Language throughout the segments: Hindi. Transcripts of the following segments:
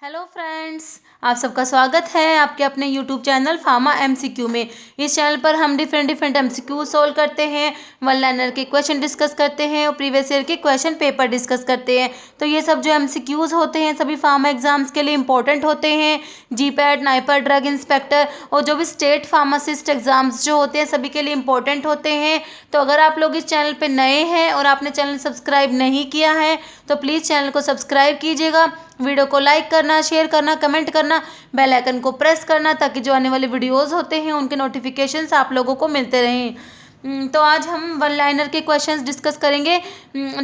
हेलो फ्रेंड्स, आप सबका स्वागत है आपके अपने यूट्यूब चैनल फार्मा एमसीक्यू में। इस चैनल पर हम डिफरेंट एमसीक्यू सोल्व करते हैं, वन लाइनर के क्वेश्चन डिस्कस करते हैं और प्रीवियस ईयर के क्वेश्चन पेपर डिस्कस करते हैं। तो ये सब जो एमसीक्यूज होते हैं सभी फार्मा एग्जाम्स के लिए इंपॉर्टेंट होते हैं। जीपैट, नाइपर, ड्रग इंस्पेक्टर और जो भी स्टेट फार्मासिस्ट एग्जाम्स जो होते हैं सभी के लिए इंपॉर्टेंट होते हैं। तो अगर आप लोग इस चैनल पर नए हैं और आपने चैनल सब्सक्राइब नहीं किया है तो प्लीज़ चैनल को सब्सक्राइब कीजिएगा, वीडियो को लाइक करना, शेयर करना, कमेंट करना, बेल आइकन को प्रेस करना ताकि जो आने वाले वीडियोस होते हैं उनके नोटिफिकेशंस आप लोगों को मिलते रहें। तो आज हम वन लाइनर के क्वेश्चंस डिस्कस करेंगे।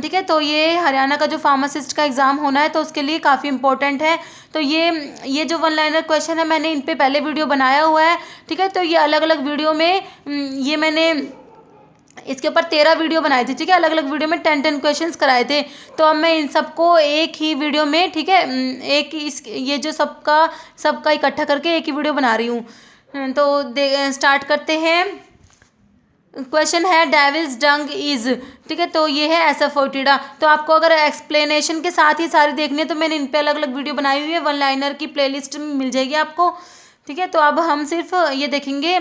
ठीक है, तो ये हरियाणा का जो फार्मासिस्ट का एग्ज़ाम होना है तो उसके लिए काफ़ी इंपॉर्टेंट है। तो ये जो वन लाइनर क्वेश्चन है मैंने इन पे पहले वीडियो बनाया हुआ है। ठीक है, तो ये अलग अलग वीडियो में ये मैंने इसके ऊपर 13 वीडियो बनाए थे। ठीक है, अलग अलग वीडियो में 10 क्वेश्चंस कराए थे। तो अब मैं इन सबको एक ही वीडियो में, ठीक है, एक ही ये जो सबका इकट्ठा करके एक ही वीडियो बना रही हूँ। तो स्टार्ट करते हैं। क्वेश्चन है डेविल्स डंग इज, ठीक है, तो ये है एसोफोटिडा। तो आपको अगर एक्सप्लेनेशन के साथ ही सारी देखनी है तो मैंने इन पे अलग अलग वीडियो बनाई हुई है, वन लाइनर की प्लेलिस्ट में मिल जाएगी आपको। ठीक है, तो अब हम सिर्फ ये देखेंगे,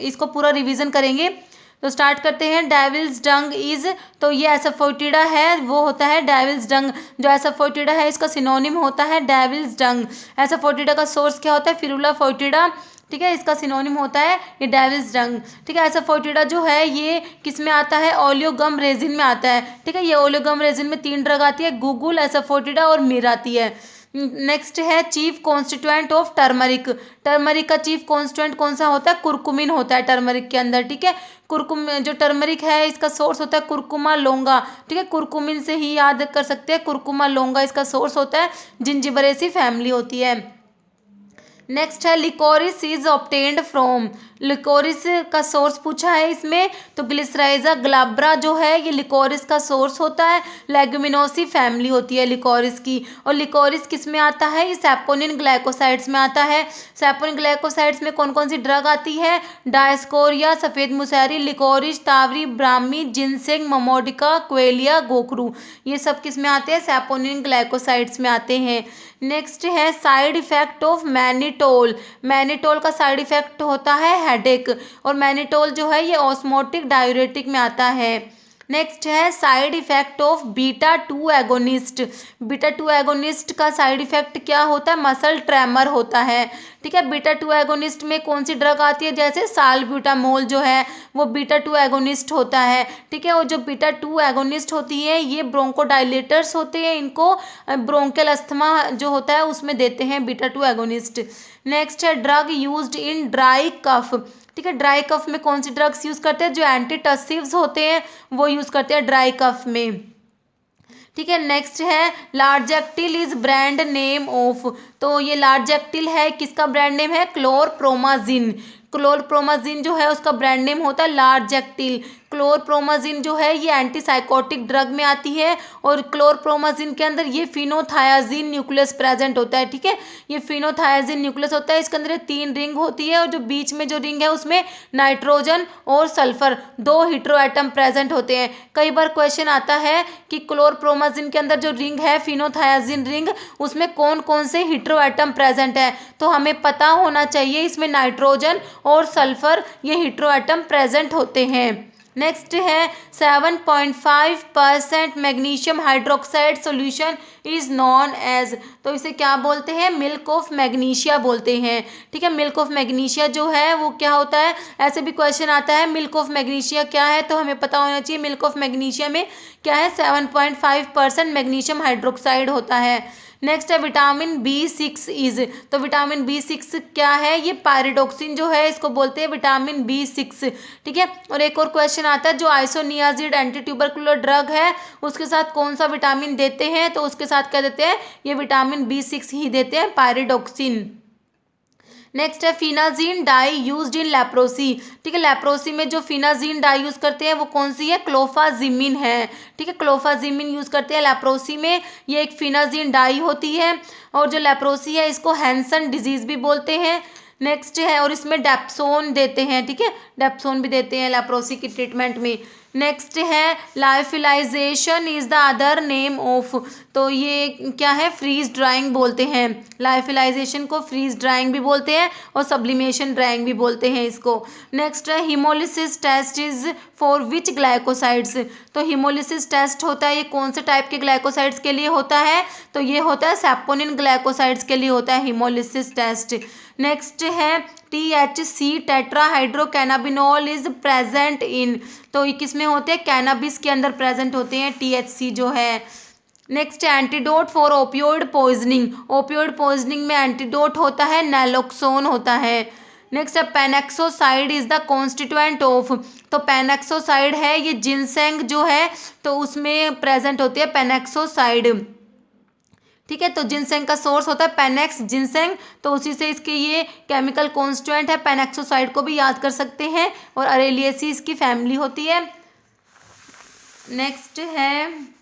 इसको पूरा रिवीजन करेंगे। तो स्टार्ट करते हैं। डेविल्स डंग इज, तो ये एसोफोटिडा है, वो होता है डेविल्स डंग। जो एसोफोटिडा है इसका सिनोनिम होता है डेविल्स डंग। एसोफोटिडा का सोर्स क्या होता है? फिरुला फोटिडा। ठीक है, इसका सिनोनिम होता है ये डेविल्स डंग। ठीक है, एसोफोटिडा जो है ये किस में आता है? ओलियोगम रेजिन में आता है। ठीक है, ये ओलियोगम रेजिन में 3 ड्रग आती है, गूगुल, एसोफोटिडा और मिर आती है। नेक्स्ट है chief constituent of turmeric. Turmeric का चीफ कॉन्स्टिट्यूएंट कौन सा होता है? कुरकुमिन होता है टर्मरिक के अंदर। ठीक है, जो टर्मरिक है इसका सोर्स होता है कुरकुमा लोंगा। ठीक है, कुरकुमिन से ही याद कर सकते हैं, कुरकुमा लोंगा इसका सोर्स होता है, जिंजिबरेसी फैमिली होती है। नेक्स्ट है liquorice is obtained from. Liquorice का सोर्स पूछा है इसमें, तो ग्लिसराइजा ग्लाब्रा जो है ये लिकोरिस का सोर्स होता है, लेगुमिनोसी फैमिली होती है लिकोरिस की। और लिकोरिस किस में आता है? ये सैपोनिन ग्लाइकोसाइड्स में आता है। सैपोनिन ग्लाइकोसाइड्स में कौन कौन सी ड्रग आती है? डायस्कोरिया, सफ़ेद मुशहरी, लिकोरिस, तावरी, ब्राह्मी, जिनसेंग, ममोडिका, क्वेलिया, गोखरू, ये सब किस में आते हैं? सैपोनिन ग्लाइकोसाइड्स में आते हैं। नेक्स्ट है side effect of mannitol. Mannitol का साइड इफेक्ट होता है हेडेक, और मैनिटोल जो है ये ऑस्मोटिक डायूरेटिक में आता है। नेक्स्ट है side effect of beta 2 agonist. Beta 2 agonist का साइड इफेक्ट क्या होता है? मसल ट्रेमर होता है। ठीक है, बीटा 2 एगोनिस्ट में कौन सी ड्रग आती है? जैसे सालब्यूटामोल जो है वो बीटा 2 एगोनिस्ट होता है। ठीक है, और जो बीटा 2 एगोनिस्ट होती है ये ब्रोंकोडाइलेटर्स होते हैं, इनको ब्रोंकियल अस्थमा जो होता है उसमें देते हैं बीटा 2 एगोनिस्ट। नेक्स्ट है drug used in dry cough. ठीक है, ड्राई कफ में कौन सी ड्रग्स यूज़ करते हैं? जो एंटीटसिव्स होते हैं वो यूज़ करते हैं ड्राई कफ में। ठीक है, नेक्स्ट है लार्जेक्टिल इज ब्रांड नेम ऑफ। तो ये लार्जेक्टिल है, किसका ब्रांड नेम है? क्लोरप्रोमाजिन। क्लोरप्रोमाजिन जो है उसका ब्रांड नेम होता है लार्जेक्टिल। क्लोरप्रोमाजिन जो है ये एंटीसाइकोटिक ड्रग में आती है, और क्लोरप्रोमाजिन के अंदर ये फिनोथायाजिन न्यूक्लियस प्रेजेंट होता है। ठीक है, ये फिनोथायाजिन न्यूक्लियस होता है, इसके अंदर 3 रिंग होती है, और जो बीच में जो रिंग है उसमें नाइट्रोजन और सल्फर 2 हीट्रो एटम प्रेजेंट होते हैं। कई बार क्वेश्चन आता है कि क्लोरप्रोमाजिन के अंदर जो रिंग है फिनोथायाजिन रिंग, उसमें कौन कौन से हीट्रो एटम प्रेजेंट है, तो हमें पता होना चाहिए इसमें नाइट्रोजन और सल्फर ये हीट्रो एटम प्रेजेंट होते हैं। नेक्स्ट है 7.5% magnesium hydroxide solution is known as. तो इसे क्या बोलते हैं? मिल्क ऑफ मैग्नीशिया बोलते हैं। ठीक है, मिल्क ऑफ मैग्नीशिया जो है वो क्या होता है? ऐसे भी क्वेश्चन आता है मिल्क ऑफ मैग्नीशिया क्या है, तो हमें पता होना चाहिए मिल्क ऑफ मैग्नीशिया में क्या है? 7.5% मैग्नीशियम हाइड्रोक्साइड होता है। नेक्स्ट है विटामिन B6 इज। तो विटामिन B6 क्या है? ये पायरिडोक्सिन जो है इसको बोलते हैं विटामिन B6। ठीक है, और एक और क्वेश्चन आता है जो आइसोनियाजिड एंटी ट्यूबरकुलर ड्रग है उसके साथ कौन सा विटामिन देते हैं, तो उसके साथ क्या देते हैं? ये विटामिन B6 ही देते हैं, पायरिडोक्सिन। नेक्स्ट है फिनाजीन डाई यूज्ड इन लेप्रोसी। ठीक है, लेप्रोसी में जो फिनाजीन डाई यूज़ करते हैं वो कौन सी है? क्लोफाजिमिन है। ठीक है, क्लोफाजिमिन यूज़ करते हैं लेप्रोसी में, ये एक फिनाजीन डाई होती है, और जो लेप्रोसी है इसको हैंसन डिजीज़ भी बोलते हैं। नेक्स्ट है, और इसमें डेप्सोन देते हैं। ठीक है, डेप्सोन भी देते हैं लेप्रोसी की ट्रीटमेंट में। नेक्स्ट है lyophilization is the other name of, तो ये क्या है, फ्रीज ड्राइंग बोलते हैं। लाइफिलाइजेशन को फ्रीज ड्राइंग भी बोलते हैं और सब्लिमेशन ड्राइंग भी बोलते हैं इसको। नेक्स्ट है haemolysis test is for which glycosides, तो हिमोलिसिस टेस्ट होता है ये कौन से टाइप के ग्लाइकोसाइड्स के लिए होता है, तो ये होता है सैपोनिन ग्लाइकोसाइड्स के लिए होता है हिमोलिसिस टेस्ट। नेक्स्ट है THC tetrahydrocannabinol is present in, तो ये किस में होते हैं, कैनाबिस के अंदर प्रेजेंट होते हैं THC जो है। Next antidote for opioid poisoning, opioid poisoning में एंटीडोट होता है नैलोक्सोन होता है। नेक्स्ट है पेनेक्सोसाइड इज द कॉन्स्टिट्यूएंट ऑफ, तो पेनेक्सोसाइड है ये जिनसेंग जो है तो उसमें प्रेजेंट होती है पेनेक्सोसाइड। ठीक है, तो जिनसेंग का सोर्स होता है पेनेक्स जिनसेंग, तो उसी से इसके ये केमिकल कॉन्स्टिट्यूएंट है। पेनेक्सोसाइड को भी याद कर सकते हैं और अरेलिएसी इसकी फैमिली होती है। नेक्स्ट है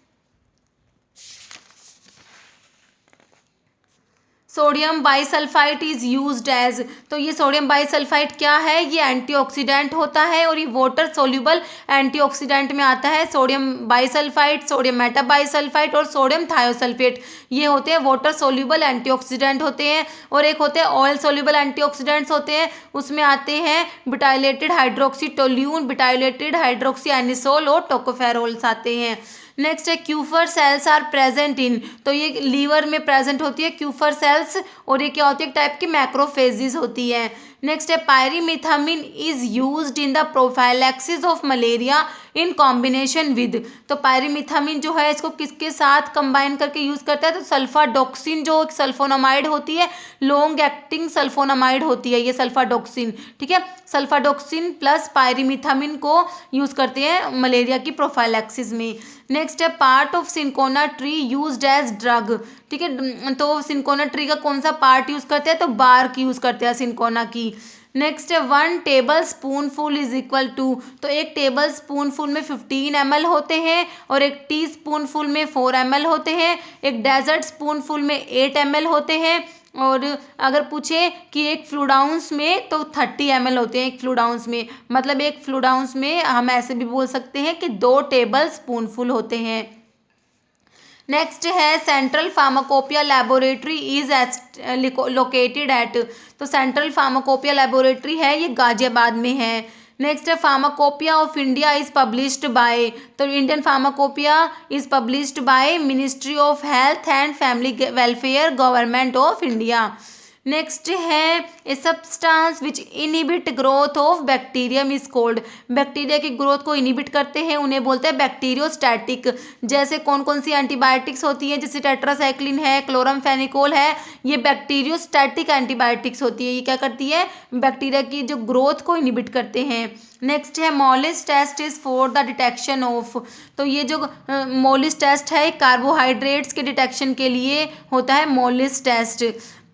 sodium bisulphide is used as, तो ये सोडियम बाइसल्फाइड क्या है, ये एंटीऑक्सीडेंट होता है और ये वाटर सोल्यूबल एंटीऑक्सीडेंट में आता है। सोडियम बाइसल्फाइड, सोडियम मेटाबाइसल्फाइड और सोडियम थायोसल्फेट ये होते हैं वाटर सोल्यूबल एंटीऑक्सीडेंट होते हैं। और एक होते हैं ऑयल सोल्यूबल एंटीऑक्सीडेंट्स होते हैं, उसमें आते हैं बिटाइलेटेड हाइड्रोक्सी टोल्यून, बिटाइलेटेड हाइड्रोक्सी एनिसोल और टोकोफेरोल्स आते हैं। नेक्स्ट है क्यूफर सेल्स आर प्रेजेंट इन, तो ये लीवर में प्रेजेंट होती है क्यूफर सेल्स और ये क्या होती है, एक टाइप की मैक्रोफेजेस होती है। नेक्स्ट है pyrimethamine is used in the prophylaxis of malaria in combination with, तो पायरीमिथामिन जो है इसको किसके साथ कंबाइन करके यूज करता है, तो सल्फाडॉक्सिन जो एक सल्फोनामाइड होती है, लॉन्ग एक्टिंग सल्फोनामाइड होती है ये सल्फाडॉक्सिन। ठीक है, सल्फाडॉक्सिन प्लस पायरीमिथामिन को यूज करते हैं मलेरिया की प्रोफाइलैक्सिस में। नेक्स्ट है part of cinchona tree used as drug, ठीक है, तो सिंकोना ट्री का कौन सा पार्ट यूज करते हैं, तो बार्क यूज करते हैं सिंकोना की। नेक्स्ट है 1 table spoon full is equal to, तो एक टेबल स्पून फुल में 15 ml होते हैं और एक टी स्पून फुल में 4 ml होते हैं, एक डेजर्ट स्पून फुल में 8 ml होते हैं और अगर पूछे कि एक फ्लूइड आउंस में तो 30 ml होते हैं एक फ्लूइड आउंस में, मतलब एक फ्लूइड आउंस में हम ऐसे भी बोल सकते हैं कि 2 टेबल स्पून फुल होते हैं। नेक्स्ट है central pharmacopoeia laboratory is located at, तो सेंट्रल फार्माकोपिया लेबोरेटरी है ये गाजियाबाद में है। नेक्स्ट है pharmacopoeia of India is published by, तो Indian pharmacopoeia is published by ministry of health and family welfare government of India. Next है a substance which inhibit growth of bacterium is called, bacteria की ग्रोथ को इनहिबिट करते हैं उन्हें बोलते हैं बैक्टीरियोस्टैटिक। जैसे कौन कौन सी एंटीबायोटिक्स होती हैं, जैसे टेट्रासाइक्लिन है, क्लोरामफेनिकोल है, ये बैक्टीरियोस्टैटिक एंटीबायोटिक्स होती है, ये क्या करती है, बैक्टीरिया की जो ग्रोथ को इनहिबिट करते हैं। नेक्स्ट है Molisch test is for the detection of, तो ये जो मॉलिस टेस्ट है कार्बोहाइड्रेट्स के डिटेक्शन के लिए होता है मॉलिस टेस्ट।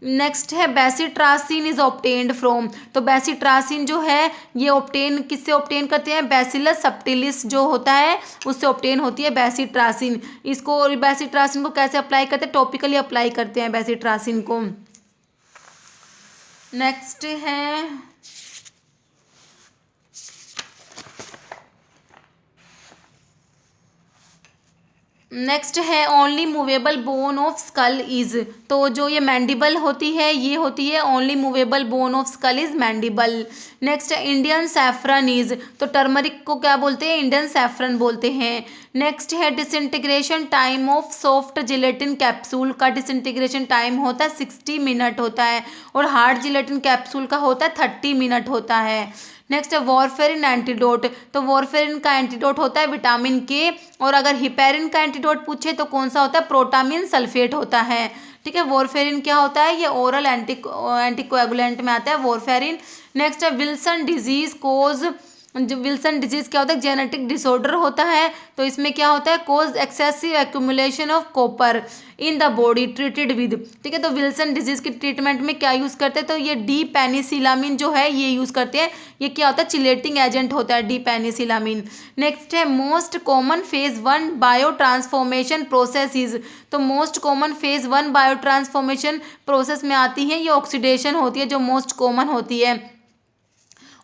नेक्स्ट है बेसिट्रासिन इज ऑब्टेन्ड फ्रॉम, तो बेसिट्रासिन जो है ये ऑब्टेन किससे ऑब्टेन करते हैं, बैसिलस सबटिलिस जो होता है उससे ऑब्टेन होती है बेसिट्रासिन। इसको बेसिट्रासिन को कैसे अप्लाई करते हैं, टॉपिकली अप्लाई करते हैं बेसिट्रासिन को। नेक्स्ट है नेक्स्ट है only movable bone of skull is, तो जो ये मैंडिबल होती है ये होती है only movable bone of skull is mandible. Next है इंडियन सैफरन इज, तो टर्मरिक को क्या बोलते हैं, इंडियन सैफरन बोलते हैं। नेक्स्ट है disintegration time of soft gelatin capsule का डिसइंटीग्रेशन टाइम होता है 60 मिनट होता है और हार्ड जिलेटिन कैप्सूल का होता है 30 मिनट होता है। नेक्स्ट है वॉरफेरिन एंटीडोट, तो वॉरफेरिन का एंटीडोट होता है विटामिन के और अगर हिपेरिन का एंटीडोट पूछे तो कौन सा होता है, प्रोटामिन सल्फेट होता है। ठीक है, वॉरफेरिन क्या होता है, ये ओरल एंटीकोएगुलेंट में आता है वॉरफेरिन। नेक्स्ट है विल्सन डिजीज कोज, जो विल्सन डिजीज क्या होता है, जेनेटिक डिसऑर्डर होता है, तो इसमें क्या होता है, causes excessive accumulation of copper in the body treated with. ठीक है, तो विल्सन डिजीज की ट्रीटमेंट में क्या यूज़ करते हैं, तो ये डी पेनिसिलामिन जो है ये यूज़ करते हैं, ये क्या होता है, चिलेटिंग एजेंट होता है डी पेनिसिलामिन। नेक्स्ट है most common phase 1 biotransformation process is, तो most common phase 1 biotransformation process में आती है ये ऑक्सीडेशन होती है जो मोस्ट कॉमन होती है।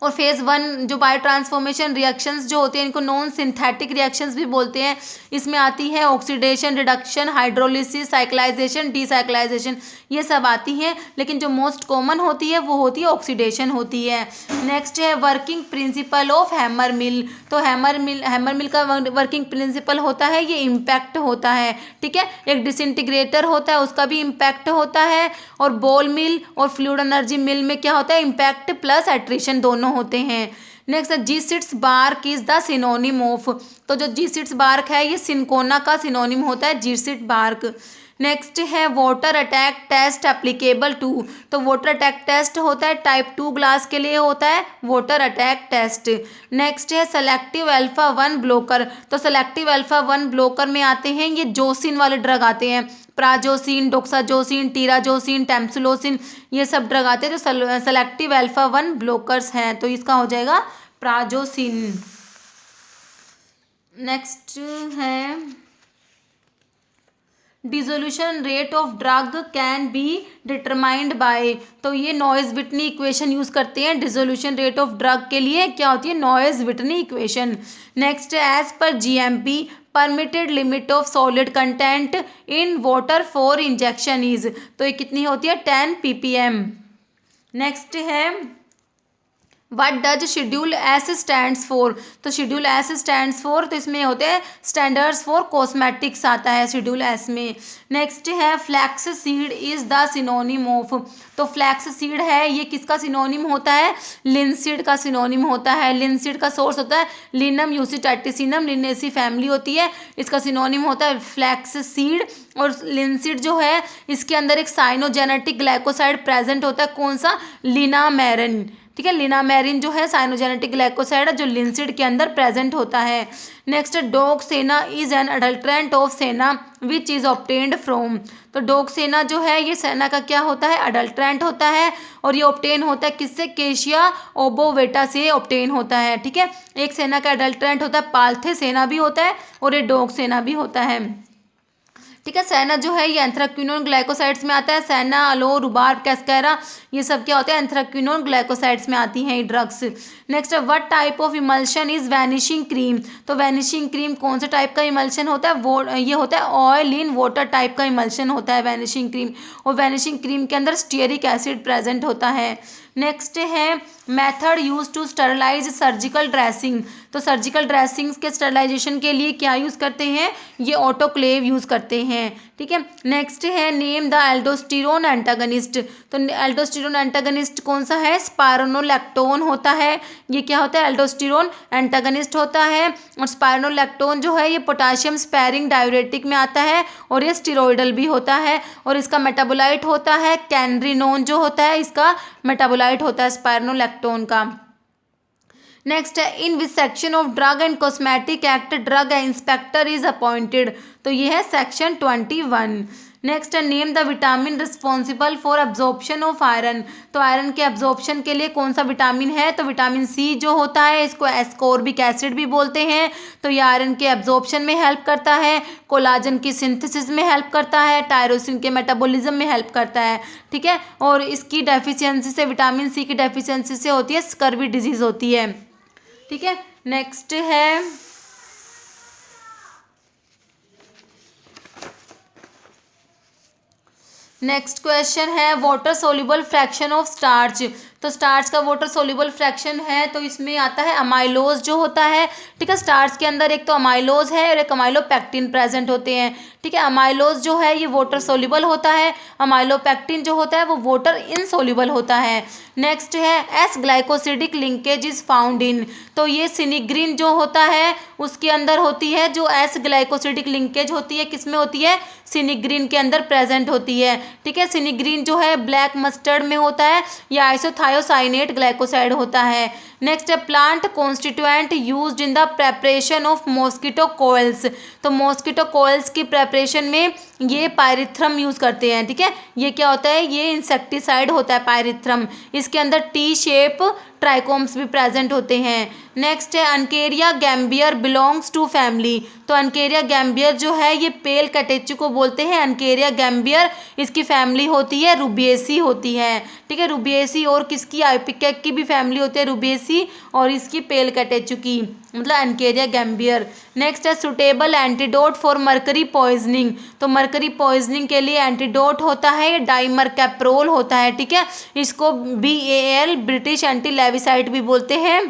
और फेज़ 1 जो बायो ट्रांसफॉर्मेशन रिएक्शंस जो होते हैं इनको नॉन सिंथेटिक रिएक्शंस भी बोलते हैं। इसमें आती है ऑक्सीडेशन, रिडक्शन, हाइड्रोलिसिस, साइक्लाइजेशन, डीसाइक्लाइजेशन, ये सब आती हैं, लेकिन जो मोस्ट कॉमन होती है वो होती है ऑक्सीडेशन होती है। नेक्स्ट है working principle of hammer mill. तो हैमर मिल का वर्किंग प्रिंसिपल होता है ये इम्पैक्ट होता है, ठीक है। एक डिसइंटीग्रेटर होता है उसका भी इम्पैक्ट होता है, और बॉल मिल और फ्लूइड एनर्जी मिल में क्या होता है, इम्पैक्ट प्लस एट्रिशन दोनों होते हैं। Next G6 bark is the synonym of. तो जो G6 बार्क है ये सिनकोना का सिनोनिम होता है G6 बार्क। नेक्स्ट है water attack test applicable to. तो वाटर अटैक टेस्ट होता है टाइप 2 ग्लास के लिए होता है वाटर अटैक टेस्ट। नेक्स्ट है सेलेक्टिव अल्फा 1 ब्लॉकर। तो सेलेक्टिव अल्फा 1 ब्लॉकर में आते हैं ये जोसिन वाले ड्रग आते हैं, प्राजोसिन, डोक्साजोसिन, टीराजोसिन, टेम्सुलोसिन, ये सब ड्रग आते हैं जो सेलेक्टिव अल्फा 1 ब्लॉकर्स हैं। तो इसका हो जाएगा प्राजोसिन। नेक्स्ट है dissolution rate of drug can be determined by. तो ये नॉइज विटनी इक्वेशन यूज करते हैं डिसोल्यूशन रेट ऑफ ड्रग के लिए, क्या होती है, Noyes Whitney equation. Next as per GMP permitted limit of solid content in water for injection is. तो ये कितनी होती है, 10 ppm। नेक्स्ट है what does schedule S stands for. तो शेड्यूल एस स्टैंड्स फॉर, तो इसमें होते हैं स्टैंडर्ड्स फॉर कॉस्मेटिक्स आता है शेड्यूल एस में। नेक्स्ट है flax seed is the synonym of. तो फ्लैक्स सीड है ये किसका सिनोनिम होता है, लिनसीड का सिनोनिम होता है। लिनसीड का सोर्स होता है लिनम यूसिटैटिसिनम, लिनेसी फैमिली होती है, इसका सिनोनिम होता है फ्लैक्स सीड। और लिनसीड जो है इसके अंदर एक साइनोजेनेटिक ग्लाइकोसाइड प्रेजेंट होता है, कौन सा, लिनामेरिन, ठीक है। लिनामेरिन जो है साइनोजेनेटिक ग्लाइकोसाइड है जो लिनसीड के अंदर प्रेजेंट होता है। Next dog senna is an adulterant of senna which is obtained from. तो डोक्सेना जो है ये सेना का क्या होता है, अडल्ट्रेंट होता है, और ये ऑब्टेन होता है किससे, केशिया ओबोवेटा से ऑब्टेन होता है, ठीक है। एक सेना का अडल्ट्रेंट होता है पाल्थे सेना भी होता है, और ये डोक्सेना भी होता है, ठीक है। सेना जो है ये एंथ्राक्विनोन ग्लाइकोसाइड्स में आता है, सेना, अलो, रुबार्ब, कैस्केरा, ये सब क्या होते हैं, एंथ्राक्विनोन ग्लाइकोसाइड्स में आती हैं ये drugs. Next what type of emulsion is vanishing cream. तो वैनिशिंग क्रीम कौन से टाइप का इमल्शन होता है, वो ये होता है ऑयल इन वाटर टाइप का इमल्शन होता है वैनिशिंग क्रीम, और वैनिशिंग क्रीम के अंदर स्टीयरिक एसिड प्रेजेंट होता है। नेक्स्ट है method use to sterilise surgical dressing. तो सर्जिकल ड्रेसिंग्स के स्टरलाइजेशन के लिए क्या यूज़ करते हैं, ये ऑटोक्लेव यूज़ करते हैं, ठीक है। नेक्स्ट है नेम द एल्डोस्टेरोन एंटागनिस्ट। तो एल्डोस्टेरोन एंटागनिस्ट कौन सा है, स्पाइरोनोलैक्टोन होता है, ये क्या होता है, एल्डोस्टेरोन एंटागनिस्ट होता है। और स्पाइरोनोलैक्टोन जो है ये पोटाशियम स्पैरिंग डायूरेटिक में आता है, और ये स्टेरॉइडल भी होता है, और इसका मेटाबोलाइट होता है कैनरिनोन जो होता है, इसका मेटाबोलाइट होता है स्पाइरोनोलैक्टोन का। नेक्स्ट है in which section of drug and cosmetic act drug inspector is appointed. तो ये है सेक्शन 21। नेक्स्ट है name the vitamin responsible for absorption of iron. तो आयरन के एब्जॉर्प्शन के लिए कौन सा विटामिन है, तो विटामिन सी जो होता है, इसको एस्कॉर्बिक एसिड भी बोलते हैं। तो ये आयरन के एब्जॉर्प्शन में हेल्प करता है, कोलाजन की सिंथेसिस में हेल्प करता है, टायरोसिन के मेटाबॉलिज्म में हेल्प करता है, ठीक है। और इसकी डेफिशिएंसी से, विटामिन सी की डेफिशिएंसी से होती है स्कर्वी डिजीज होती है, ठीक है। नेक्स्ट है नेक्स्ट क्वेश्चन है water soluble fraction of starch. तो स्टार्च का वाटर सोल्यूबल फ्रैक्शन है, तो इसमें आता है अमाइलोज जो होता है, ठीक है। स्टार्च के अंदर एक तो अमाइलोज है और एक अमाइलोपेक्टिन प्रेजेंट होते हैं, ठीक है। अमाइलोज जो है ये वाटर सोल्यूबल होता है, अमाइलोपेक्टिन जो होता है वो वाटर इनसोल्यूबल होता है। नेक्स्ट है S glycosidic linkage is found in. तो ये सिनिग्रीन जो होता है उसके अंदर होती है जो एस ग्लाइकोसिडिक लिंकेज होती है, किसमें होती है, सिनिग्रीन के अंदर प्रेजेंट होती है, ठीक है। सिनिग्रीन जो है ब्लैक मस्टर्ड में होता है, या आइसोथायोसाइनेट ग्लाइकोसाइड होता है। नेक्स्ट है plant constituent used in the preparation of mosquito coils. तो मॉस्किटो कोयल्स की प्रेपरेशन में ये पायरिथ्रम यूज़ करते हैं, ठीक है। ये क्या होता है, ये इंसेक्टिसाइड होता है पायरिथ्रम, इसके अंदर टी शेप ट्राइकोम्स भी प्रेजेंट होते हैं। नेक्स्ट है अनकेरिया गैम्बियर बिलोंग्स टू फैमिली। तो अनकेरिया गैम्बियर जो है ये पेल कैटेचू को बोलते हैं। अनकेरिया गैम्बियर इसकी फैमिली होती है रुबिएसी होती है, ठीक है, रुबिएसी। और किसकी, आइपिकैक की भी फैमिली होती है रुबिएसी, और इसकी पेल कैटेचू की, मतलब अनकेरिया गैम्बियर। नेक्स्ट है suitable antidote for mercury poisoning. तो मरकरी पॉइजनिंग के लिए एंटीडोट होता है ये डाइमरकैप्रोल होता है, ठीक है। इसको BAL ब्रिटिश एंटी लेविसाइड भी बोलते हैं।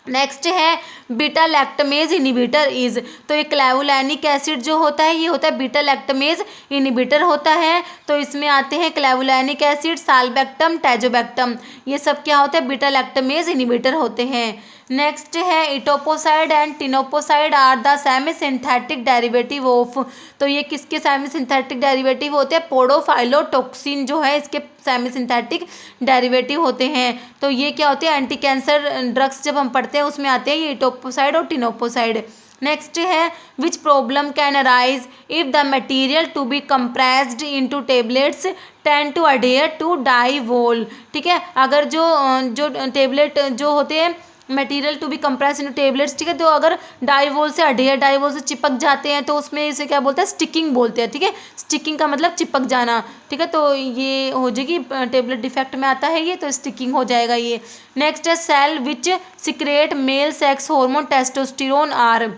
नेक्स्ट है बीटा लैक्टमेज इनिबिटर इज। तो ये क्लेवुलैनिक एसिड जो होता है ये होता है बीटा लैक्टमेज इनिबिटर होता है। तो इसमें आते हैं क्लेवुलैनिक एसिड, साल्बैक्टम, टैजोबैक्टम, ये सब क्या होते हैं, बीटा लैक्टमेज इनिबिटर होते हैं। नेक्स्ट है etoposide and teniposide are the semi synthetic derivative of. तो ये किसके सेमी सिंथेटिक डेरिवेटिव होते हैं, पोडोफाइलोटॉक्सिन जो है इसके सेमी सिंथेटिक डेरिवेटिव होते हैं। तो ये क्या होते हैं, एंटी कैंसर ड्रग्स जब हम पढ़ते हैं उसमें आते हैं ये इटोपोसाइड और टिनोपोसाइड। नेक्स्ट है which problem can arise if the material to be compressed into tablets tend to adhere to die wall. ठीक है, अगर जो टेबलेट जो होते हैं material to be compress in tablets, ठीक है, तो अगर डाइवोल से अडेयर, डाइवोल से चिपक जाते हैं तो उसमें इसे क्या बोलते हैं, स्टिकिंग बोलते हैं, ठीक है। स्टिकिंग का मतलब चिपक जाना, ठीक है। तो ये हो जाएगी, टेबलेट डिफेक्ट में आता है ये, तो स्टिकिंग हो जाएगा ये। नेक्स्ट है cell which secrete male sex hormone testosterone are.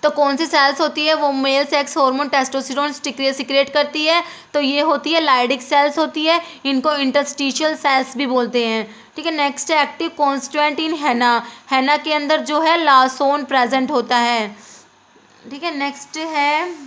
तो कौन सी सेल्स होती है वो male sex hormone testosterone secrete करती है, तो ये होती है लाइडिक सेल्स होती है, इनको इंटरस्टिशियल सेल्स भी बोलते हैं, ठीक है। नेक्स्ट है एक्टिव कॉन्स्टिट्यूएंट इन हेना। हेना के अंदर जो है लासोन प्रेजेंट होता है, ठीक है। नेक्स्ट है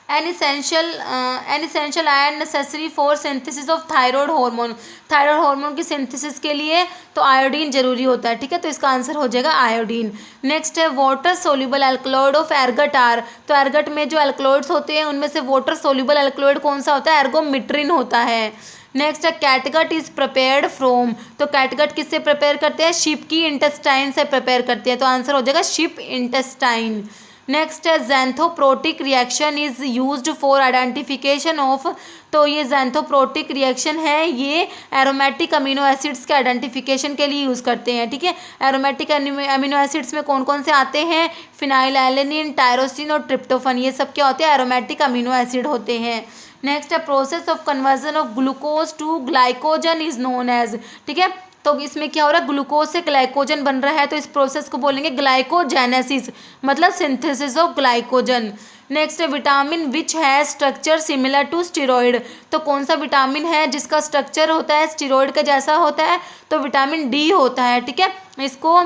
N essential iron necessary for synthesis of thyroid hormone. Thyroid hormone की सिंथेसिस के लिए तो आयोडीन जरूरी होता है, ठीक है, तो इसका आंसर हो जाएगा आयोडीन। नेक्स्ट है water soluble alkaloid of ergot are. तो एर्गट में जो एल्कलॉइड्स होते हैं उनमें से वाटर सोल्यूबल एल्कलॉइड कौन सा होता है, एर्गोमिट्रिन होता है। नेक्स्ट है कैटगट इज प्रिपेयर्ड फ्रॉम। तो कैटगट किससे प्रिपेयर करते हैं, शिप की इंटेस्टाइन से प्रिपेयर करते हैं, तो आंसर हो जाएगा शिप इंटेस्टाइन। नेक्स्ट है xanthoproteic reaction is used for identification of. तो ये ज़ैंथोप्रोटिक रिएक्शन है, ये एरोमेटिक अमीनो एसिड्स के आइडेंटिफिकेशन के लिए यूज़ करते हैं, ठीक है। एरोमेटिक अमीनो एसिड्स में कौन कौन से आते हैं, फिनाइलएलेनिन, टायरोसिन और ट्रिप्टोफन, ये सब क्या होते हैं, एरोमेटिक अमीनो एसिड होते हैं। नेक्स्ट है process of conversion of glucose to glycogen is known as. ठीक है, तो इसमें क्या हो रहा है, ग्लूकोज से ग्लाइकोजन बन रहा है, तो इस प्रोसेस को बोलेंगे ग्लाइकोजेनेसिस, मतलब सिंथेसिस ऑफ ग्लाइकोजन। नेक्स्ट है विटामिन विच है स्ट्रक्चर सिमिलर टू स्टीरॉयड। तो कौन सा विटामिन है जिसका स्ट्रक्चर होता है स्टीरॉयड का जैसा होता है, तो विटामिन डी होता है, ठीक है। इसको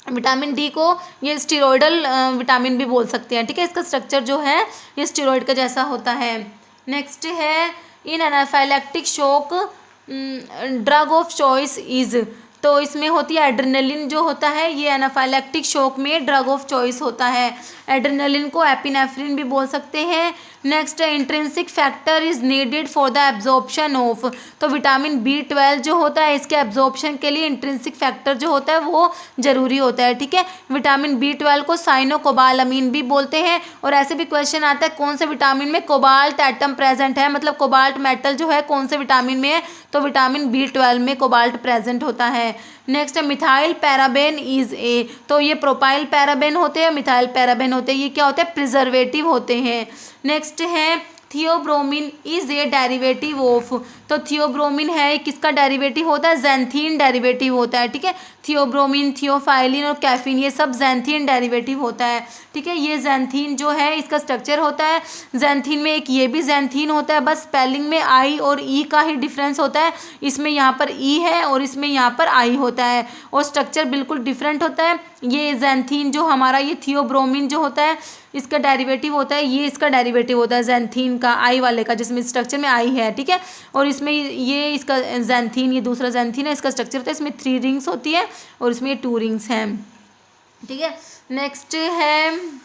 विटामिन डी को ये स्टीरॉयडल विटामिन भी बोल सकते हैं, ठीक है। इसका स्ट्रक्चर जो है ये स्टीरॉयड का जैसा होता है। नेक्स्ट है in anaphylactic shock drug of choice is. तो इसमें होती है एड्रेनलिन जो होता है, ये एनाफाइलैक्टिक शॉक में ड्रग ऑफ चॉइस होता है। एड्रेनलिन को एपिनेफ्रिन भी बोल सकते हैं। नेक्स्ट है intrinsic factor is needed for the absorption of. तो विटामिन B12 जो होता है इसके एब्जॉर्प्शन के लिए इंट्रिंसिक फैक्टर जो होता है वो जरूरी होता है, ठीक है। विटामिन B12 को साइनोकोबालामीन भी बोलते हैं। और ऐसे भी क्वेश्चन आता है कौन से विटामिन में कोबाल्ट एटम प्रेजेंट है, मतलब कोबाल्ट मेटल जो है कौन से विटामिन में है, तो विटामिन B12 में कोबाल्ट प्रेजेंट होता है। नेक्स्ट है मिथाइल पैराबेन इज ए। तो ये प्रोपाइल पैराबेन होते हैं, मिथाइल पैराबेन होते हैं, ये क्या होते हैं, प्रिजर्वेटिव होते हैं। नेक्स्ट है theobromine is a derivative of. तो थियोब्रोमिन है किसका डेरिवेटिव होता है, ज़ैंथीन डेरिवेटिव होता है, ठीक है। थियोब्रोमिन, थियोफाइलिन और कैफीन ये सब ज़ैंथीन डेरिवेटिव होता है, ठीक है। ये ज़ैंथीन जो है इसका स्ट्रक्चर होता है, ज़ैंथीन में एक ये भी ज़ैंथीन होता है, बस स्पेलिंग में आई और ई का ही डिफरेंस होता है। इसमें यहाँ पर ई है और इसमें यहाँ पर आई होता है, और स्ट्रक्चर बिल्कुल डिफरेंट होता है। ये ज़ैंथीन जो हमारा ये थियोब्रोमिन जो होता है इसका डेरिवेटिव होता है, ये इसका डेरिवेटिव होता है ज़ैंथीन का, आई वाले का, जिसमें स्ट्रक्चर में आई है, ठीक है। और इसमें ये इसका ज़ैंथीन, ये दूसरा ज़ैंथीन है, इसका स्ट्रक्चर होता है, इसमें 3 रिंग्स होती है और इसमें 2 रिंग्स हैं, ठीक है। नेक्स्ट है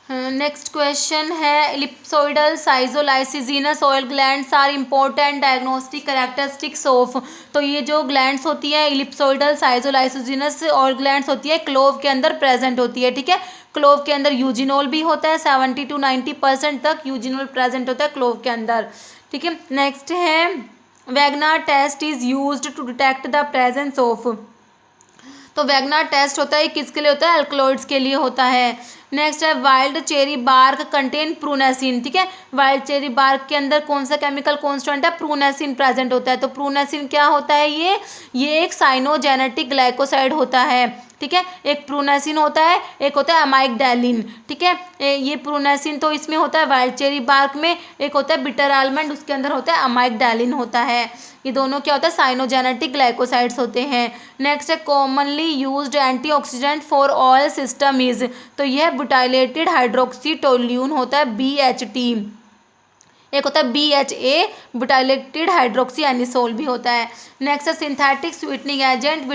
नेक्स्ट क्वेश्चन है ellipsoidal schizolysis oil glands are important diagnostic characteristics of. तो ये जो ग्लैंड्स होती है इलिप्सोइडल, साइजोलाइसोजिनस और ग्लैंड्स होती है क्लोव के अंदर प्रेजेंट होती है। ठीक है, क्लोव के अंदर यूजिनोल भी होता है, 70 to 90% तक यूजिनोल प्रेजेंट होता है क्लोव के अंदर। ठीक है, नेक्स्ट है Wagner test is used to detect the presence of. तो वैगनार टेस्ट होता है किसके लिए होता है? अल्कलॉइड्स के लिए होता है। नेक्स्ट है वाइल्ड चेरी बार्क कंटेन प्रूनेसिन। ठीक है, वाइल्ड चेरी बार्क के अंदर कौन सा केमिकल कॉन्स्टेंट है? प्रूनेसिन प्रेजेंट होता है। तो प्रूनेसिन क्या होता है? ये एक साइनोजेनेटिक ग्लाइकोसाइड होता है। ठीक है, एक प्रूनेसिन होता है, एक होता है अमाइगडालिन। ठीक है, ये प्रूनेसिन तो इसमें होता है वाइल्ड चेरी बार्क में, एक होता है बिटर आलमंड, उसके अंदर होता है अमाइगडालिन होता है। ये दोनों क्या होता है? साइनोजेनेटिक ग्लाइकोसाइड्स होते हैं। नेक्स्ट है commonly used antioxidant for oil system is. तो यह बुटाइलेटेड हाइड्रोक्सी टोल्यून होता है BHT। एक होता है BHA बुटाइलेटेड हाइड्रोक्सी एनिसोल भी होता है। नेक्स्ट है synthetic sweetening agent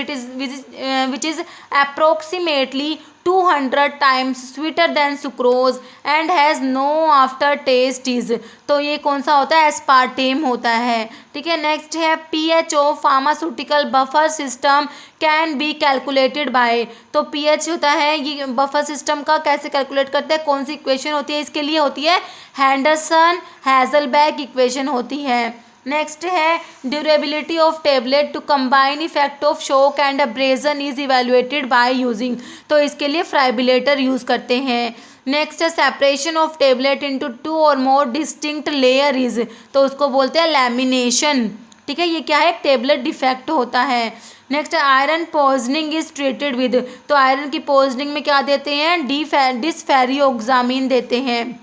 which is approximately 200 times sweeter than sucrose and has no after taste is. तो ये कौन सा होता है? एस्पार्टेम होता है। ठीक है, नेक्स्ट है pH of pharmaceutical buffer system can be calculated by. तो pH होता है, ये बफर सिस्टम का कैसे कैलकुलेट करते हैं? कौन सी इक्वेशन होती है इसके लिए? होती है हैंडरसन हैजलबैक इक्वेशन होती है। नेक्स्ट है durability of tablet to combine effect of shock and abrasion is evaluated by using. तो इसके लिए फ्राइबिलेटर यूज़ करते हैं। नेक्स्ट है सेपरेशन ऑफ टेबलेट इनटू 2 और मोर डिस्टिंक्ट लेयर इज। तो उसको बोलते हैं लैमिनेशन। ठीक है, ये क्या है? एक टेबलेट डिफेक्ट होता है। नेक्स्ट है iron poisoning is treated with. तो आयरन की पॉइजनिंग में क्या देते हैं? डिसफेरियोक्सामिन देते हैं।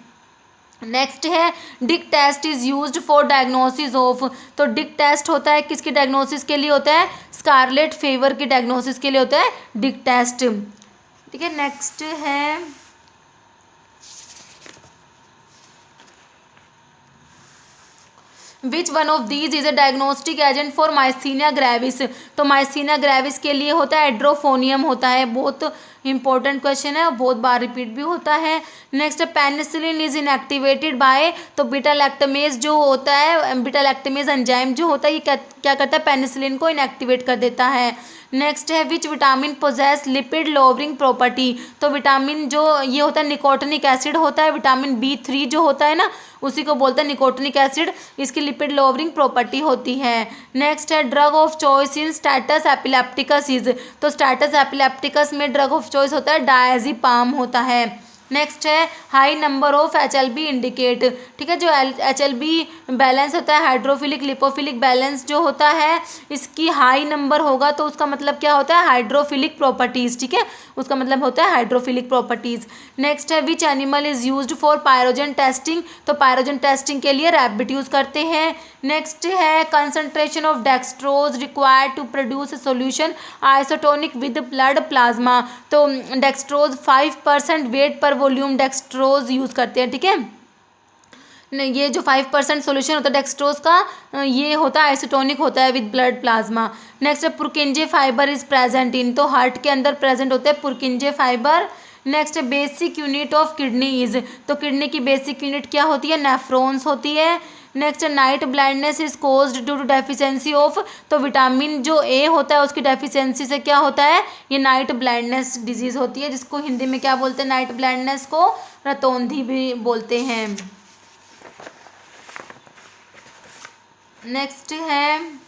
नेक्स्ट है Dick test is used for diagnosis of. तो डिक टेस्ट होता है किसकी डायग्नोसिस के लिए होता है? स्कारलेट फीवर की डायग्नोसिस के लिए होता है डिक टेस्ट। ठीक है, नेक्स्ट है which one of these is a diagnostic agent for myasthenia gravis. तो माइस्थीनिया ग्रेविस के लिए होता है एड्रोफोनियम होता है। बहुत इंपॉर्टेंट क्वेश्चन है, बहुत बार रिपीट भी होता है। Next penicillin is inactivated by. तो बीटा लैक्टमेज जो होता है, बीटा लैक्टमेज एंजाइम जो होता है, ये क्या करता है? पेनिसिलिन को इनएक्टिवेट कर देता है। नेक्स्ट है which vitamin possess lipid lowering property. तो विटामिन जो ये होता है निकोटिनिक एसिड होता है, विटामिन B3 जो होता है ना, उसी को बोलते हैं निकोटिनिक एसिड, इसकी लिपिड लोवरिंग प्रॉपर्टी होती है। नेक्स्ट है drug of choice in status epilepticus is. तो स्टेटस एपिलेप्टिकस में ड्रग ऑफ चॉइस होता है डायज़ेपाम होता है। नेक्स्ट है high number of HLB indicate. ठीक है, जो HLB बैलेंस होता है हाइड्रोफिलिक लिपोफिलिक बैलेंस जो होता है, इसकी हाई नंबर होगा तो उसका मतलब क्या होता है? Hydrophilic properties. ठीक है, उसका मतलब होता है हाइड्रोफिलिक प्रॉपर्टीज़। नेक्स्ट है which animal is used for pyrogen testing. तो पायरोजन टेस्टिंग के लिए रैबिट यूज़ करते हैं। नेक्स्ट है concentration of dextrose required to produce a solution isotonic with blood plasma. तो dextrose 5% weight per volume dextrose use करते हैं। ठीक है, ये जो 5% सोल्यूशन होता है डेक्सट्रोज का, ये होता है आइसोटोनिक होता है विद ब्लड प्लाज्मा। नेक्स्ट है Purkinje fibre is present in. तो हार्ट के अंदर प्रेजेंट होते हैं पुरकिंजे फाइबर। नेक्स्ट है basic unit of kidney is. तो किडनी की बेसिक यूनिट क्या होती है? नेफ्रॉन्स होती है। Next night blindness is caused due to deficiency of. तो विटामिन जो A होता है उसकी डेफिशिएंसी से क्या होता है? ये नाइट ब्लाइंडनेस डिजीज होती है, जिसको हिंदी में क्या बोलते हैं? नाइट ब्लाइंडनेस को रतौंधी भी बोलते हैं। नेक्स्ट है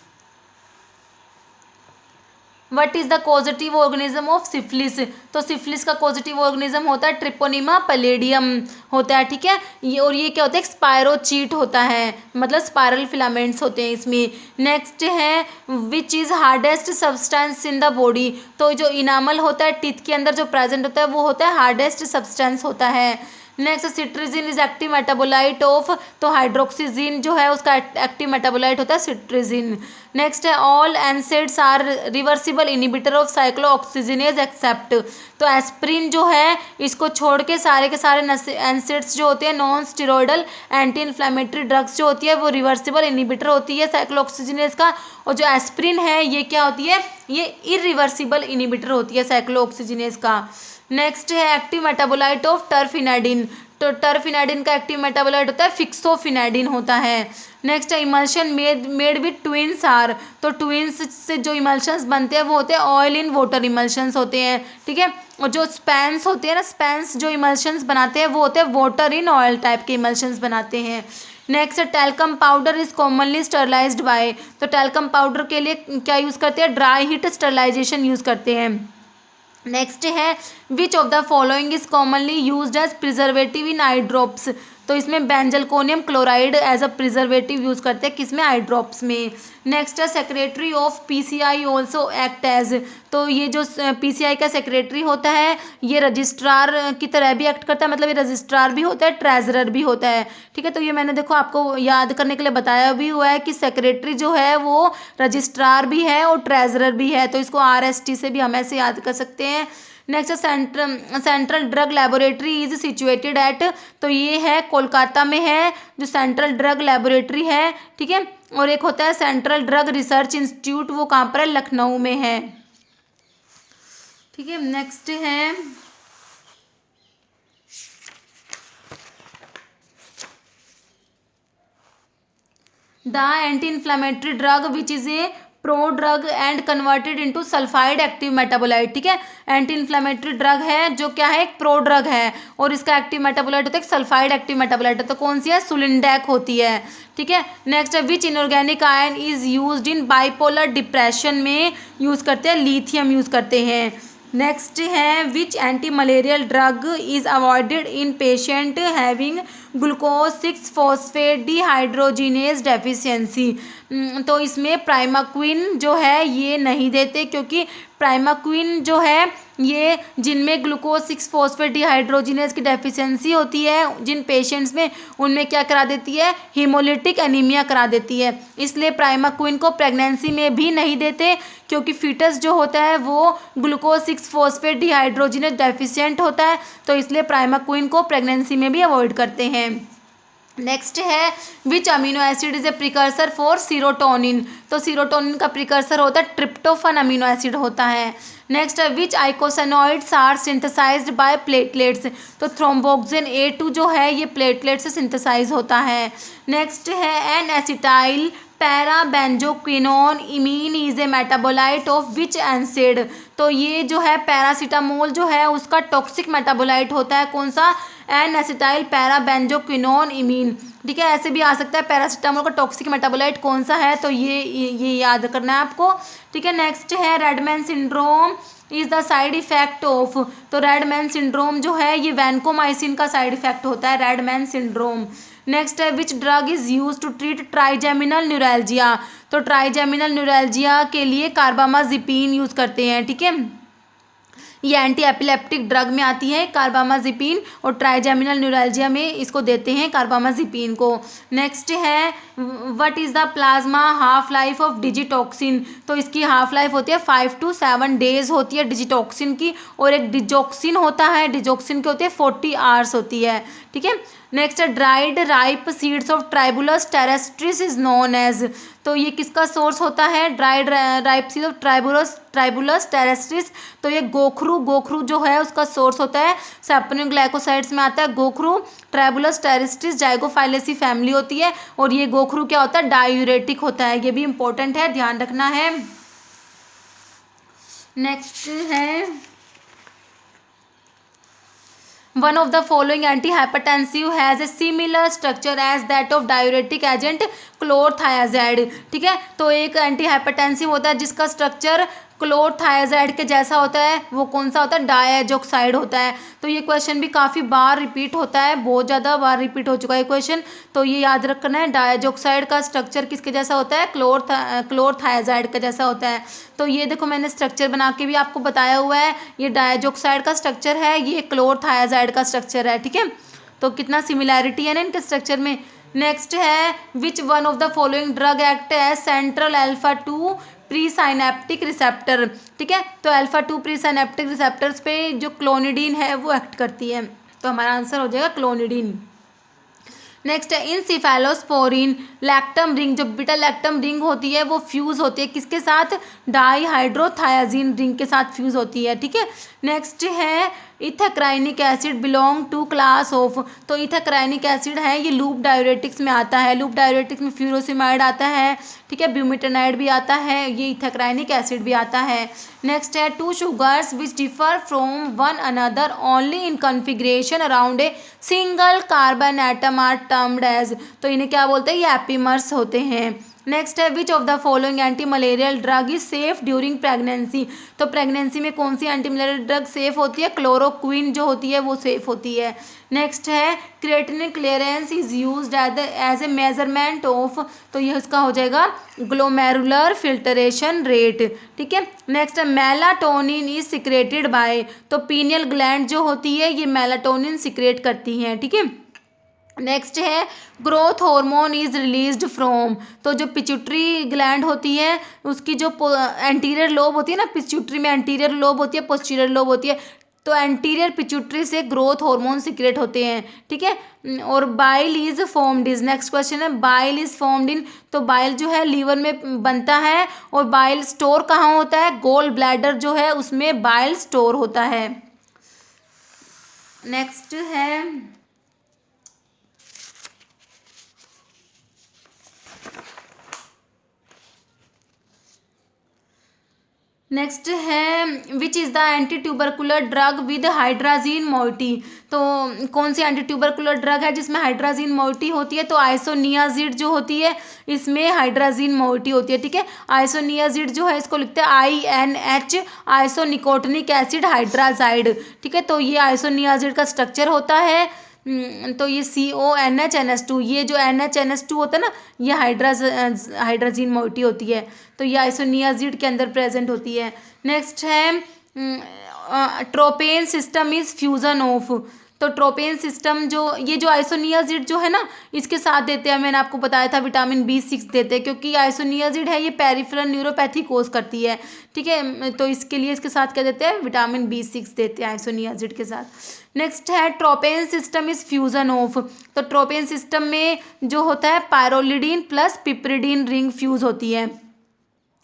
what is the causative organism of syphilis. तो सिफिलिस का कॉजेटिव ऑर्गेनिज्म होता है ट्रिपोनिमा पैलेडियम होता है। ठीक है, ये क्या होता है? स्पायरोचीट होता है, मतलब स्पायरल फिलामेंट्स होते हैं इसमें। नेक्स्ट है which is hardest substance in the body. तो जो इनामल होता है टीथ के अंदर जो प्रेजेंट होता है वो होता है हार्डेस्ट सब्सटेंस होता है। Next cetirizine is active metabolite of. तो हाइड्रोक्सीजिन जो है उसका एक्टिव मेटाबोलाइट होता है सिट्रिजिन। नेक्स्ट है all NSAIDs are reversible inhibitor of cyclooxygenase except. तो एस्प्रिन जो है इसको छोड़ के सारे एनसेड्स जो होते हैं non steroidal anti inflammatory drugs जो होती है वो रिवर्सिबल इनिबिटर होती है साइक्लोऑक्सीजिनेज का। और जो एस्प्रिन है ये क्या होती है? ये इरिवर्सिबल इनिबिटर होती है साइक्लोऑक्सीजिनेज का। नेक्स्ट है एक्टिव मेटाबोलाइट ऑफ टर्फिनाडिन। तो टर्फिनाडिन का एक्टिव मेटाबोलाइट होता है फिक्सोफिनाडिन होता है। नेक्स्ट है emulsion made with Tweens are. तो ट्विन्स से जो इमल्शंस बनते हैं वो होते हैं ऑयल इन वाटर इमल्शंस होते हैं, ठीक है। और जो स्पैंस होते हैं ना, स्पैंस जो इमल्शंस बनाते हैं वो होते हैं वाटर इन ऑयल टाइप के इमल्शंस बनाते हैं। Next talcum powder is commonly sterilised by. तो टैल्कम पाउडर के लिए क्या यूज़ करते हैं, ड्राई हीट स्टरलाइजेशन यूज़ करते हैं। नेक्स्ट है which of the following is commonly used as preservative in eye drops. तो इसमें benzalkonium chloride as a preservative use करते हैं किसमें, आई ड्रॉप्स में। नेक्स्ट है secretary of PCI also act as. तो ये जो पीसीआई का सेक्रेटरी होता है ये रजिस्ट्रार की तरह भी एक्ट करता है, मतलब ये रजिस्ट्रार भी होता है, ट्रेजरर भी होता है, ठीक है। तो ये मैंने देखो आपको याद करने के लिए बताया भी हुआ है कि सेक्रेटरी जो है वो रजिस्ट्रार भी है और ट्रेजरर भी है, तो इसको आरएसटी से भी हम ऐसे याद कर सकते हैं। Next central drug laboratory is situated at. तो ये है कोलकाता में है जो सेंट्रल ड्रग लेबोरेटरी है, ठीक है। और एक होता है सेंट्रल ड्रग रिसर्च इंस्टीट्यूट, वो कहाँ पर है, लखनऊ में है, ठीक है। नेक्स्ट है the anti inflammatory drug which is a pro drug and converted into sulphide active metabolite, ठीक है। एंटी इन्फ्लामेटरी ड्रग है जो क्या है, एक प्रो ड्रग है और इसका एक्टिव मेटाबोलाइट होता है सल्फाइड एक्टिव मेटाबोलाइट है। तो कौन सी है, सुलिंडैक होती है, ठीक है। नेक्स्ट है which inorganic ion is used in bipolar depression में यूज़ करते हैं, लिथियम यूज़ करते हैं। नेक्स्ट है which anti malarial drug is avoided in patient having glucose 6 phosphate dehydrogenase deficiency. तो इसमें प्राइमाक्विन जो है ये नहीं देते, क्योंकि प्राइमाक्विन जो है ये जिनमें ग्लूकोज 6 फॉस्फेट डिहाइड्रोजिनेज की डेफिशिएंसी होती है जिन पेशेंट्स में, उनमें क्या करा देती है, हीमोलिटिक एनीमिया करा देती है। इसलिए प्राइमाक्विन को प्रेगनेंसी में भी नहीं देते, क्योंकि फीटस जो होता है वो ग्लूकोज 6 फॉस्फेट डिहाइड्रोजिनेज डेफिशिएंट होता है, तो इसलिए प्राइमाक्विन को प्रेगनेंसी में भी अवॉइड करते हैं। नेक्स्ट है which amino acid is a precursor for serotonin. तो सीरोटोनिन का प्रिकर्सर होता है ट्रिप्टोफन अमीनो एसिड होता है। नेक्स्ट है विच आइकोसानॉइड्स आर सिंथेसाइज्ड बाय प्लेटलेट्स। तो थ्रोम्बोक्सिन A2 जो है ये प्लेटलेट से सिंथेसाइज होता है। नेक्स्ट है N acetyl parabenzoquinone imine is a metabolite of which acid. तो ये जो है पैरासीटामोल जो है उसका टॉक्सिक मेटाबोलाइट होता है, कौन सा, एन एसिटाइल पैराबेंजोक्विनोन इमीन, ठीक है। ऐसे भी आ सकता है पैरासीटामोल का टॉक्सिक मेटाबोलाइट कौन सा है, तो ये याद करना है आपको, ठीक है। नेक्स्ट है Redmayne syndrome is the side effect of. तो रेडमैन सिंड्रोम जो है ये वैनकोमाइसिन का साइड इफेक्ट होता है, रेडमैन सिंड्रोम। नेक्स्ट है which drug is use to treat trigeminal neuralgia. तो ट्राइजेमिनल न्यूरैल्जिया के लिए कार्बामाजिपिन यूज करते हैं, ठीक है। ये एंटी एपिलेप्टिक ड्रग में आती है कार्बामाजिपिन, और ट्राइजेमिनल न्यूरैल्जिया में इसको देते हैं कार्बामाजिपिन को। नेक्स्ट है what is the plasma half life of digitoxin. तो इसकी हाफ लाइफ होती है 5 to 7 डेज होती है डिजिटॉक्सिन की, और एक डिजॉक्सिन होता है, डिजॉक्सिन की होती है 40 आवर्स होती है, ठीक है। नेक्स्ट है dried ripe seeds of tribulus terrestris is known as. तो ये किसका सोर्स होता है, dried ripe seeds of tribulus terrestris. तो ये गोखरू जो है उसका सोर्स होता है, सैपोनियोग्लाइकोसाइड्स में आता है गोखरू। ट्राइबुलस टेरेस्ट्रिस जाइगोफाइलेसी फैमिली होती है, और ये गोखरू क्या होता है, डायूरेटिक होता है, ये भी इंपॉर्टेंट है, ध्यान रखना है। नेक्स्ट है one of the following antihypertensive has a similar structure as that of diuretic agent chlorothiazide, ठीक है। तो एक एंटीहाइपरटेंसिव होता है जिसका स्ट्रक्चर क्लोरथायाजाइड के जैसा होता है, वो कौन सा होता है, डायजोक्साइड होता है। तो ये क्वेश्चन भी काफ़ी बार रिपीट होता है, बहुत ज़्यादा बार रिपीट हो चुका है क्वेश्चन, तो ये याद रखना है, डायजोक्साइड का स्ट्रक्चर किसके जैसा होता है, क्लोरथायाजाइड का जैसा होता है। तो ये देखो मैंने स्ट्रक्चर बना के भी आपको बताया हुआ है, ये डायजोक्साइड का स्ट्रक्चर है, ये क्लोरथायाजाइड का स्ट्रक्चर है, ठीक है। तो कितना सिमिलैरिटी है ना इनके स्ट्रक्चर में। नेक्स्ट है which one of the following drug act as central alpha 2 presynaptic receptor, ठीक है। तो अल्फा 2 प्री साइनेप्टिक रिसेप्टर्स पे जो क्लोनिडीन है वो एक्ट करती है, तो हमारा आंसर हो जाएगा क्लोनिडीन। नेक्स्ट है इंसिफेलोस्पोरिन लैक्टम रिंग, जो बीटा लैक्टम रिंग होती है वो फ्यूज़ होती है किसके साथ, डाईहाइड्रोथायाजीन रिंग के साथ फ्यूज़ होती है, ठीक है। नेक्स्ट है ethacrynic acid belong to class of, तो इथाक्राइनिक एसिड है ये लूप डायूरेटिक्स में आता है, लूप डायूरेटिक्स में फ्यूरोसिमाइड आता है, ठीक है, ब्यूमेटानाइड भी आता है, ये इथाक्राइनिक एसिड भी आता है। नेक्स्ट है two sugars which differ from one another only in configuration around a single carbon atom are termed as, तो इन्हें क्या बोलते हैं, ये एपीमर्स होते हैं। नेक्स्ट है which of the following anti malarial drug is safe during pregnancy, तो प्रेगनेंसी में कौन सी एंटी मलेरियल ड्रग सेफ होती है, क्लोरोक्विन जो होती है वो सेफ होती है। नेक्स्ट है creatinine clearance is used as a measurement of, तो ये उसका हो जाएगा ग्लोमेरुलर फिल्टरेशन रेट, ठीक है। नेक्स्ट है मेलाटोनिन इज सिक्रेटेड बाय, तो पीनियल ग्लैंड जो होती है ये मेलाटोनिन सिक्रेट करती हैं, ठीक है। नेक्स्ट है growth hormone is released from, तो जो पिट्यूटरी ग्लैंड होती है उसकी जो एंटीरियर लोब होती है ना, पिट्यूटरी में एंटीरियर लोब होती है, पोस्टीरियर लोब होती है, तो एंटीरियर पिट्यूटरी से ग्रोथ हार्मोन सिक्रेट होते हैं, ठीक है। और bile is formed is, next question है बाइल इज फॉर्म्ड इन, तो बाइल जो है लीवर में बनता है, और बाइल स्टोर कहाँ होता है, गोल ब्लैडर जो है उसमें बाइल स्टोर होता है। नेक्स्ट है नेक्स्ट है which is the anti tubercular drug with hydrazine moiety, तो कौन सी एंटी ट्यूबरकुलर ड्रग है जिसमें हाइड्राजीन मोइटी होती है, तो आइसोनियाजिड जो होती है इसमें हाइड्राजीन मोइटी होती है, ठीक है। आइसोनियाजिड जो है इसको लिखते हैं INH, आइसोनिकोटिनिक एसिड हाइड्राजाइड, ठीक है। तो ये आइसोनियाजिड का स्ट्रक्चर होता है, तो ये CONH ये जो NH2 होता है ना ये हाइड्राजीन मोइटी होती है, तो ये आइसोनियाजिड के अंदर प्रेजेंट होती है। नेक्स्ट है tropane system is fusion of, तो ट्रोपेन सिस्टम जो ये जो आइसोनियाजिड जो है ना इसके साथ देते हैं, मैंने आपको बताया था विटामिन B6 देते हैं, क्योंकि आइसोनियाजिड है ये पेरिफेरल न्यूरोपैथी कोज करती है, ठीक है, तो इसके लिए इसके साथ क्या देते हैं, विटामिन B6 देते हैं आइसोनियाजिड के साथ। नेक्स्ट है tropane system is fusion of, तो ट्रोपेन सिस्टम में जो होता है पायरोलिडीन प्लस पिपरिडीन रिंग फ्यूज होती है,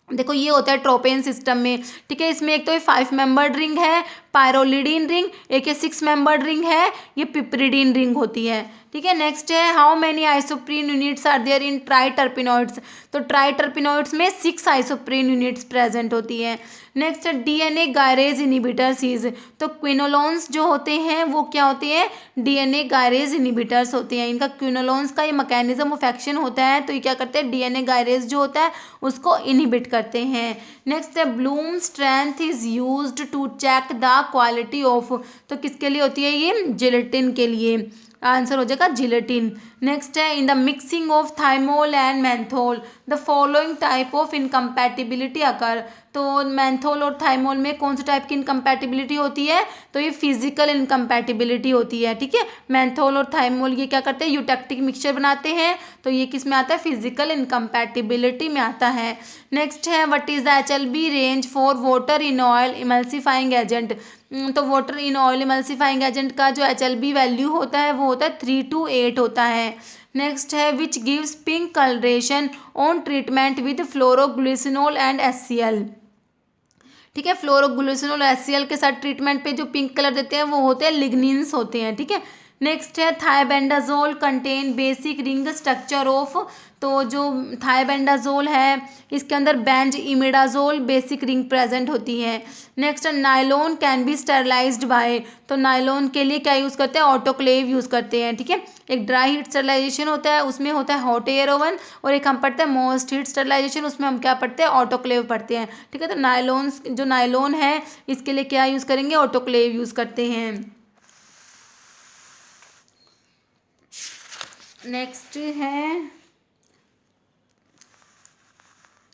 देखो ये होता है ट्रोपेन सिस्टम में, ठीक है। इसमें एक तो ये 5 मेंबर्ड रिंग है पायरोलिडीन रिंग, एक ये 6 मेंबर्ड रिंग है ये पिपरिडीन रिंग होती है, ठीक है। नेक्स्ट है how many isoprene units are there in triterpenoids, तो ट्राइटर्पिनॉइड्स में 6 आइसोप्रीन यूनिट्स प्रेजेंट होती है। नेक्स्ट है DNA गायरेज इनिबिटर्स इज, तो क्विनोलोन्स जो होते हैं वो क्या होते हैं, DNA गायरेज इनिबिटर्स होते हैं, इनका क्विनोलोन्स का ये मैकेनिज्म ऑफ एक्शन होता है, तो ये क्या करते हैं DNA गायरेज जो होता है उसको इनिबिट करते हैं। नेक्स्ट है bloom strength is used to check the quality of, तो किसके लिए होती है ये, जिलेटिन के लिए, आंसर हो जाएगा जिलेटिन। नेक्स्ट है in the mixing of thymol and menthol the following type of incompatibility occur, तो मेंथोल और थाइमोल में कौन से टाइप की इनकम्पैटिबिलिटी होती है, तो ये फिजिकल इनकम्पैटिबिलिटी होती है, ठीक है। मेंथोल और थाइमोल ये क्या करते हैं, यूटैक्टिक मिक्सचर बनाते हैं, तो ये किस में आता है, फिजिकल इनकम्पैटिबिलिटी में आता है। नेक्स्ट है what is the HLB range for water in oil emulsifying agent, तो water in oil emulsifying agent का जो HLB वैल्यू होता है वो होता है 3 to 8 होता है। नेक्स्ट है which gives pink colouration on treatment with phloroglucinol and HCl, ठीक है। फ्लोरोग्लिसिनोल और HCl के साथ ट्रीटमेंट पे जो पिंक कलर देते हैं वो होते हैं लिग्निन्स होते हैं, ठीक है। नेक्स्ट है thiabendazole contain basic ring structure of, तो जो थाइबेंडाजोल है इसके अंदर benzimidazole basic ring present होती है। Next nylon can be sterilised by, तो नायलॉन के लिए क्या यूज़ करते हैं, ऑटोक्लेव यूज़ करते हैं, ठीक है। एक ड्राई हीट स्टेरलाइजेशन होता है उसमें होता है हॉट एयर ओवन, और एक हम पढ़ते हैं मोस्ट हीट स्टेरलाइजेशन उसमें हम क्या पढ़ते हैं, ऑटोक्लेव पढ़ते हैं, ठीक है। तो नायलॉन है इसके लिए क्या यूज़ करेंगे, ऑटोक्लेव यूज़ करते हैं। नेक्स्ट है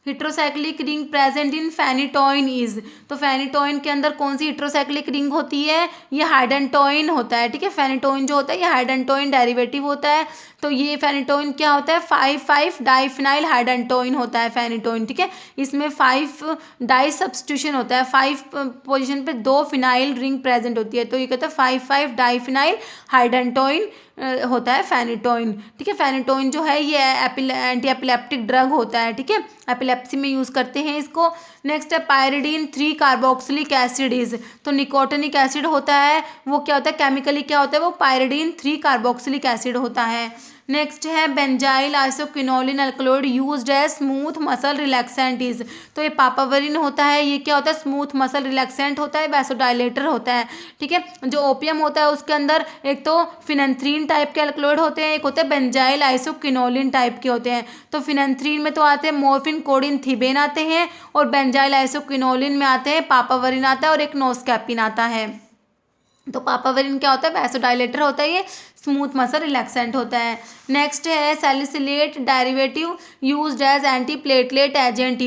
heterocyclic ring present in phenytoin is, तो फेनिटोइन के अंदर कौन सी हिट्रोसाइक्लिक रिंग होती है, ये हाइडेंटोइन होता है, ठीक है। फेनिटोइन जो होता है ये हाइडेंटोइन डेरिवेटिव होता है, तो ये फेनिटोइन क्या होता है, 5,5 डाइफिनाइल हाइडेंटोइन होता है फेनिटोइन, ठीक है। इसमें 5 डाई सब्स्टिट्यूशन होता है, 5 पोजीशन पे 2 फिनाइल रिंग प्रेजेंट होती है, तो ये कहता है 5,5 डाइफिनाइल हाइडेंटोइन होता है फेनिटोइन। ठीक है, फेनिटोइन जो है ये एंटी एपिलेप्टिक ड्रग होता है। ठीक है, एपिलेप्सी में यूज़ करते हैं इसको। नेक्स्ट है पायरिडीन 3 कार्बोक्सिलिक एसिड तो निकोटिनिक एसिड होता है, वो क्या होता है केमिकली क्या होता है, वो पायरिडीन 3 कार्बोक्सिलिक एसिड होता है। नेक्स्ट है benzyl isoquinoline alkaloid used as smooth muscle relaxant तो ये पापावरिन होता है, ये क्या होता है स्मूथ मसल रिलैक्सेंट होता है, वैसोडाइलेटर होता है। ठीक है, जो ओपियम होता है उसके अंदर एक तो फिनेंथ्रीन टाइप के अल्कलॉइड होते हैं, एक होते हैं बेंजाइल आइसोक्विनोलिन टाइप के होते हैं। तो फिनेंथ्रीन में तो आते हैं मॉर्फिन कोडिन थिबेन आते हैं, और बेंजाइल आइसोक्विनोलिन में आते हैं पापावरिन आता है और एक नोस्कैपिन आता है। तो पापावरिन क्या होता है वैसोडाइलेटर होता है, ये स्मूथ मसल रिलैक्सेंट होता है। नेक्स्ट है salicylate derivative used as anti platelet agent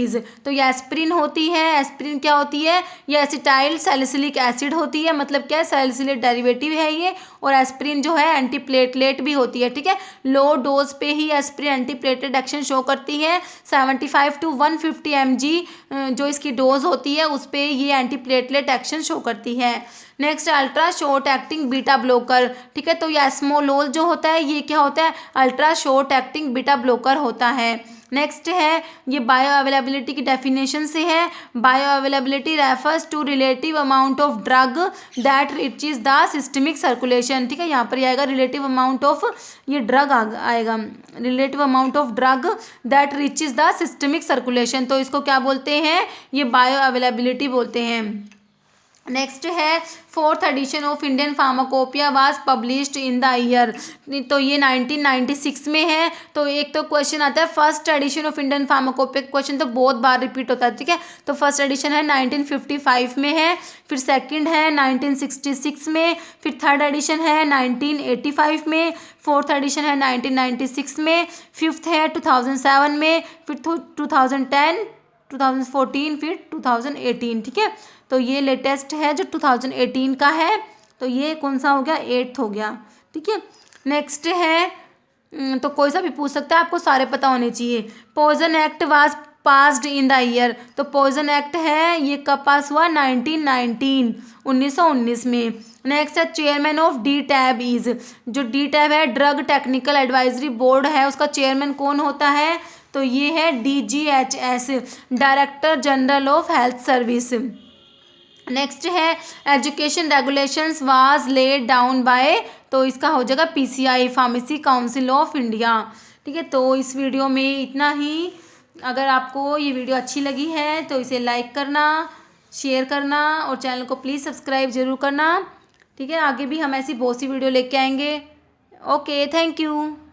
तो ये एस्प्रिन होती है। एस्प्रिन क्या होती है, ये एसिटाइल सैलिसिलिक एसिड होती है, मतलब क्या है सैलिसिलेट डेरिवेटिव है ये, और एस्प्रिन जो है एंटी प्लेटलेट भी होती है। ठीक है, लो डोज पे ही aspirin anti platelet action show करती है। 75 to 150 mg जो इसकी डोज होती है उस पर ये एंटी प्लेटलेट एक्शन शो करती है। Next ultra short acting beta blocker. ठीक है, तो ये एस्मोलोल जो होता है ये क्या होता है ultra short acting beta blocker होता है। नेक्स्ट है ये बायो अवेलेबिलिटी की डेफिनेशन से है, bioavailability refers to relative amount of drug that reaches the systemic circulation. ठीक है, यहाँ पर आएगा रिलेटिव अमाउंट ऑफ ये ड्रग आएगा, relative amount of drug that reaches the systemic circulation, तो इसको क्या बोलते हैं, ये बायो अवेलेबिलिटी बोलते हैं। नेक्स्ट है 4th edition of Indian pharmacopoeia was published in the year, तो ये 1996 में है। तो एक तो क्वेश्चन आता है first edition of Indian pharmacopoeia, question तो बहुत बार रिपीट होता है। ठीक है, तो फर्स्ट एडिशन है 1955 में है, फिर सेकंड है 1966 में, फिर थर्ड एडिशन है 1985 में, फोर्थ एडिशन है 1996 में, फिफ्थ है 2007 में, फिर 2010, 2014, फिर 2018। ठीक है, तो ये लेटेस्ट है जो 2018 का है, तो ये कौन सा हो गया 8th हो गया। ठीक है, नेक्स्ट है तो कोई सा भी पूछ सकता है, आपको सारे पता होने चाहिए। Poison act was passed in the year, तो पॉइजन एक्ट है ये कब पास हुआ 1919 में। नेक्स्ट है चेयरमैन ऑफ डी टैब जो डी टैब है ड्रग टेक्निकल एडवाइजरी बोर्ड है, उसका चेयरमैन कौन होता है, तो ये है DGHS director general of health service. Next है education regulations was laid down by, तो इसका हो जाएगा PCI pharmacy council of India. ठीक है, तो इस वीडियो में इतना ही। अगर आपको ये वीडियो अच्छी लगी है तो इसे लाइक करना, शेयर करना और चैनल को प्लीज़ सब्सक्राइब ज़रूर करना। ठीक है, आगे भी हम ऐसी बहुत सी वीडियो लेके आएंगे। Okay, thank you.